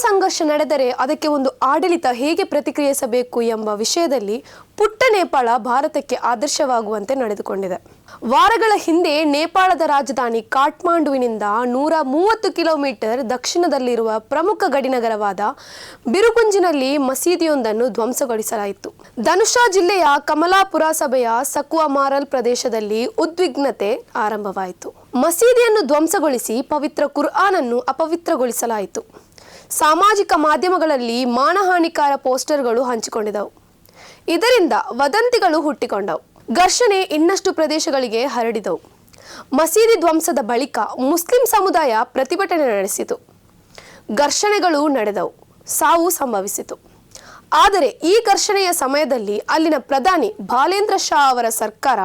ಸಂಘರ್ಷ ನಡೆದರೆ ಅದಕ್ಕೆ ಒಂದು ಆಡಳಿತ ಹೇಗೆ ಪ್ರತಿಕ್ರಿಯಿಸಬೇಕು ಎಂಬ ವಿಷಯದಲ್ಲಿ ಪುಟ್ಟ ನೇಪಾಳ ಭಾರತಕ್ಕೆ ಆದರ್ಶವಾಗುವಂತೆ ನಡೆದುಕೊಂಡಿದೆ. ವಾರಗಳ ಹಿಂದೆ ನೇಪಾಳದ ರಾಜಧಾನಿ ಕಾಠ್ಮಾಂಡುವಿನಿಂದ 130 ಕಿಲೋಮೀಟರ್ ದಕ್ಷಿಣದಲ್ಲಿರುವ ಪ್ರಮುಖ ಗಡಿನಗರವಾದ ಬಿರುಗುಂಜಿನಲ್ಲಿ ಮಸೀದಿಯೊಂದನ್ನು ಧ್ವಂಸಗೊಳಿಸಲಾಯಿತು. ಧನುಷಾ ಜಿಲ್ಲೆಯ ಕಮಲಾಪುರ ಸಭೆಯ ಸಕುವಾ ಮಾರಲ್ ಪ್ರದೇಶದಲ್ಲಿ ಉದ್ವಿಗ್ನತೆ ಆರಂಭವಾಯಿತು. ಮಸೀದಿಯನ್ನು ಧ್ವಂಸಗೊಳಿಸಿ ಪವಿತ್ರ ಕುರ್ಆನ್ ಅನ್ನು ಅಪವಿತ್ರಗೊಳಿಸಲಾಯಿತು. ಸಾಮಾಜಿಕ ಮಾಧ್ಯಮಗಳಲ್ಲಿ ಮಾನಹಾನಿಕಾರ ಪೋಸ್ಟರ್ಗಳು ಹಂಚಿಕೊಂಡಿದ್ದವು. ಇದರಿಂದ ವದಂತಿಗಳು ಹುಟ್ಟಿಕೊಂಡವು. ಘರ್ಷಣೆ ಇನ್ನಷ್ಟು ಪ್ರದೇಶಗಳಿಗೆ ಹರಡಿದವು. ಮಸೀದಿ ಧ್ವಂಸದ ಬಳಿಕ ಮುಸ್ಲಿಂ ಸಮುದಾಯ ಪ್ರತಿಭಟನೆ ನಡೆಸಿತು. ಘರ್ಷಣೆಗಳು ನಡೆದವು. ಸಾವು ಸಂಭವಿಸಿತು. ಆದರೆ ಈ ಘರ್ಷಣೆಯ ಸಮಯದಲ್ಲಿ ಅಲ್ಲಿನ ಪ್ರಧಾನಿ ಬಾಲೇಂದ್ರ ಶಾ ಅವರ ಸರ್ಕಾರ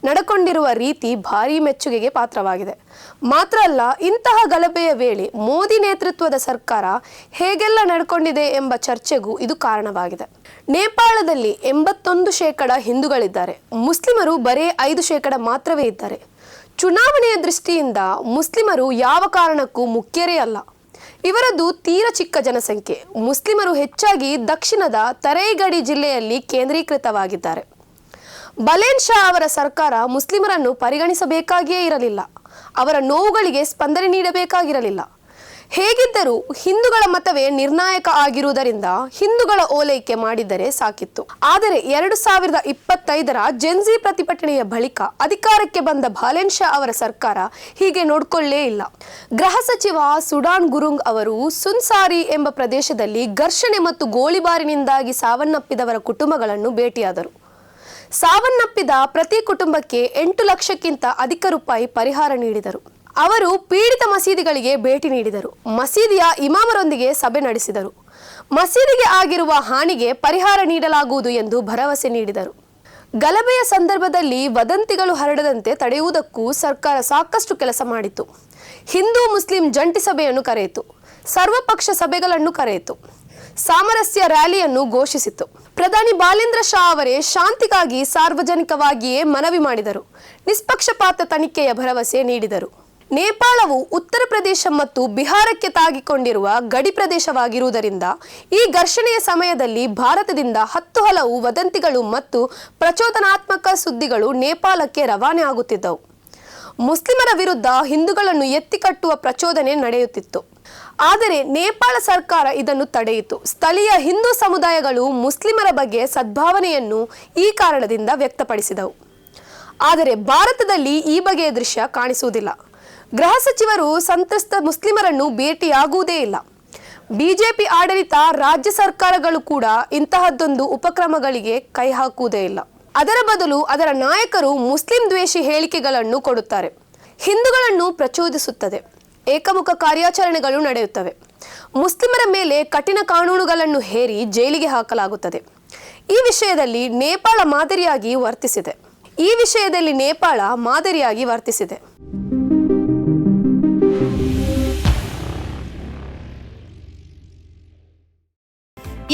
ನಡೆಕೊಂಡಿರುವ ರೀತಿ ಭಾರೀ ಮೆಚ್ಚುಗೆಗೆ ಪಾತ್ರವಾಗಿದೆ. ಮಾತ್ರ ಅಲ್ಲ, ಇಂತಹ ಗಲಭೆಯ ವೇಳೆ ಮೋದಿ ನೇತೃತ್ವದ ಸರ್ಕಾರ ಹೇಗೆಲ್ಲ ನಡ್ಕೊಂಡಿದೆ ಎಂಬ ಚರ್ಚೆಗೂ ಇದು ಕಾರಣವಾಗಿದೆ. ನೇಪಾಳದಲ್ಲಿ 81% ಹಿಂದೂಗಳಿದ್ದಾರೆ. ಮುಸ್ಲಿಮರು ಬರೇ 5% ಮಾತ್ರವೇ ಇದ್ದಾರೆ. ಚುನಾವಣೆಯ ದೃಷ್ಟಿಯಿಂದ ಮುಸ್ಲಿಮರು ಯಾವ ಕಾರಣಕ್ಕೂ ಮುಖ್ಯರೇ ಅಲ್ಲ. ಇವರದ್ದು ತೀರ ಚಿಕ್ಕ ಜನಸಂಖ್ಯೆ. ಮುಸ್ಲಿಮರು ಹೆಚ್ಚಾಗಿ ದಕ್ಷಿಣದ ತರೈಗಡಿ ಜಿಲ್ಲೆಯಲ್ಲಿ ಕೇಂದ್ರೀಕೃತವಾಗಿದ್ದಾರೆ. ಬಲೇನ್ ಶಾ ಅವರ ಸರ್ಕಾರ ಮುಸ್ಲಿಮರನ್ನು ಪರಿಗಣಿಸಬೇಕಾಗಿಯೇ ಇರಲಿಲ್ಲ. ಅವರ ನೋವುಗಳಿಗೆ ಸ್ಪಂದನೆ ನೀಡಬೇಕಾಗಿರಲಿಲ್ಲ. ಹೇಗಿದ್ದರೂ ಹಿಂದೂಗಳ ಮತವೇ ನಿರ್ಣಾಯಕ ಆಗಿರುವುದರಿಂದ ಹಿಂದೂಗಳ ಓಲೈಕೆ ಮಾಡಿದ್ದರೆ ಸಾಕಿತ್ತು. ಆದರೆ 2025ರ ಜೆನ್ಜಿ ಪ್ರತಿಭಟನೆಯ ಬಳಿಕ ಅಧಿಕಾರಕ್ಕೆ ಬಂದ ಬಾಲೇನ್ ಶಾ ಅವರ ಸರ್ಕಾರ ಹೀಗೆ ನೋಡ್ಕೊಳ್ಳೇ ಇಲ್ಲ. ಗೃಹ ಸಚಿವ ಸುಡಾನ್ ಗುರುಂಗ್ ಅವರು ಸುನ್ಸಾರಿ ಎಂಬ ಪ್ರದೇಶದಲ್ಲಿ ಘರ್ಷಣೆ ಮತ್ತು ಗೋಳಿಬಾರಿನಿಂದಾಗಿ ಸಾವನ್ನಪ್ಪಿದವರ ಕುಟುಂಬಗಳನ್ನು ಭೇಟಿಯಾದರು. ಸಾವನ್ನಪ್ಪಿದ ಪ್ರತಿ ಕುಟುಂಬಕ್ಕೆ 8 ಲಕ್ಷಕ್ಕಿಂತ ಅಧಿಕ ರೂಪಾಯಿ ಪರಿಹಾರ ನೀಡಿದರು. ಅವರು ಪೀಡಿತ ಮಸೀದಿಗಳಿಗೆ ಭೇಟಿ ನೀಡಿದರು. ಮಸೀದಿಯ ಇಮಾಮರೊಂದಿಗೆ ಸಭೆ ನಡೆಸಿದರು. ಮಸೀದಿಗೆ ಆಗಿರುವ ಹಾನಿಗೆ ಪರಿಹಾರ ನೀಡಲಾಗುವುದು ಎಂದು ಭರವಸೆ ನೀಡಿದರು. ಗಲಭೆಯ ಸಂದರ್ಭದಲ್ಲಿ ವದಂತಿಗಳು ಹರಡದಂತೆ ತಡೆಯುವುದಕ್ಕೂ ಸರ್ಕಾರ ಸಾಕಷ್ಟು ಕೆಲಸ ಮಾಡಿತು. ಹಿಂದೂ ಮುಸ್ಲಿಂ ಜಂಟಿ ಸಭೆಯನ್ನು ಕರೆಯಿತು. ಸರ್ವಪಕ್ಷ ಸಭೆಗಳನ್ನು ಕರೆಯಿತು. ಸಾಮರಸ್ಯ ರ್ಯಾಲಿಯನ್ನು ಘೋಷಿಸಿತು. ಪ್ರಧಾನಿ ಬಾಲೇಂದ್ರ ಶಾ ಅವರೇ ಶಾಂತಿಗಾಗಿ ಸಾರ್ವಜನಿಕವಾಗಿಯೇ ಮನವಿ ಮಾಡಿದರು. ನಿಷ್ಪಕ್ಷಪಾತ ತನಿಖೆಯ ಭರವಸೆ ನೀಡಿದರು. ನೇಪಾಳವು ಉತ್ತರ ಪ್ರದೇಶ ಮತ್ತು ಬಿಹಾರಕ್ಕೆ ತಾಗಿಕೊಂಡಿರುವ ಗಡಿ ಪ್ರದೇಶವಾಗಿರುವುದರಿಂದ ಈ ಘರ್ಷಣೆಯ ಸಮಯದಲ್ಲಿ ಭಾರತದಿಂದ 10 ಹಲವು ವದಂತಿಗಳು ಮತ್ತು ಪ್ರಚೋದನಾತ್ಮಕ ಸುದ್ದಿಗಳು ನೇಪಾಳಕ್ಕೆ ರವಾನೆ ಆಗುತ್ತಿದ್ದವು. ಮುಸ್ಲಿಮರ ವಿರುದ್ಧ ಹಿಂದೂಗಳನ್ನು ಎತ್ತಿಕಟ್ಟುವ ಪ್ರಚೋದನೆ ನಡೆಯುತ್ತಿತ್ತು. ಆದರೆ ನೇಪಾಳ ಸರ್ಕಾರ ಇದನ್ನು ತಡೆಯಿತು. ಸ್ಥಳೀಯ ಹಿಂದೂ ಸಮುದಾಯಗಳು ಮುಸ್ಲಿಮರ ಬಗ್ಗೆ ಸದ್ಭಾವನೆಯನ್ನು ಈ ಕಾರಣದಿಂದ ವ್ಯಕ್ತಪಡಿಸಿದವು. ಆದರೆ ಭಾರತದಲ್ಲಿ ಈ ಬಗೆಯ ದೃಶ್ಯ ಕಾಣಿಸುವುದಿಲ್ಲ. ಗೃಹ ಸಚಿವರು ಸಂತ್ರಸ್ತ ಮುಸ್ಲಿಮರನ್ನು ಭೇಟಿಯಾಗುವುದೇ ಇಲ್ಲ. ಬಿಜೆಪಿ ಆಡಳಿತ ರಾಜ್ಯ ಸರ್ಕಾರಗಳು ಕೂಡ ಇಂತಹದ್ದೊಂದು ಉಪಕ್ರಮಗಳಿಗೆ ಕೈ ಹಾಕುವುದೇ ಇಲ್ಲ. ಅದರ ಬದಲು ಅದರ ನಾಯಕರು ಮುಸ್ಲಿಂ ದ್ವೇಷಿ ಹೇಳಿಕೆಗಳನ್ನು ಕೊಡುತ್ತಾರೆ. ಹಿಂದೂಗಳನ್ನು ಪ್ರಚೋದಿಸುತ್ತದೆ. ಏಕಮುಖ ಕಾರ್ಯಾಚರಣೆಗಳು ನಡೆಯುತ್ತವೆ. ಮುಸ್ಲಿಮರ ಮೇಲೆ ಕಠಿಣ ಕಾನೂನುಗಳನ್ನು ಹೇರಿ ಜೈಲಿಗೆ ಹಾಕಲಾಗುತ್ತದೆ. ಈ ವಿಷಯದಲ್ಲಿ ನೇಪಾಳ ಮಾದರಿಯಾಗಿ ವರ್ತಿಸಿದೆ.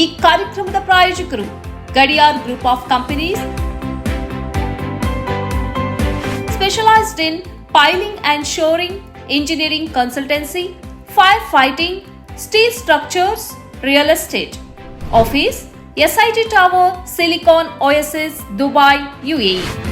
ಈ ಕಾರ್ಯಕ್ರಮದ ಪ್ರಾಯೋಜಕರು Gadiyar group of companies, specialised in piling and shoring, engineering consultancy, firefighting, steel structures, real estate. Office, SIT Tower, Silicon Oasis, Dubai, UAE.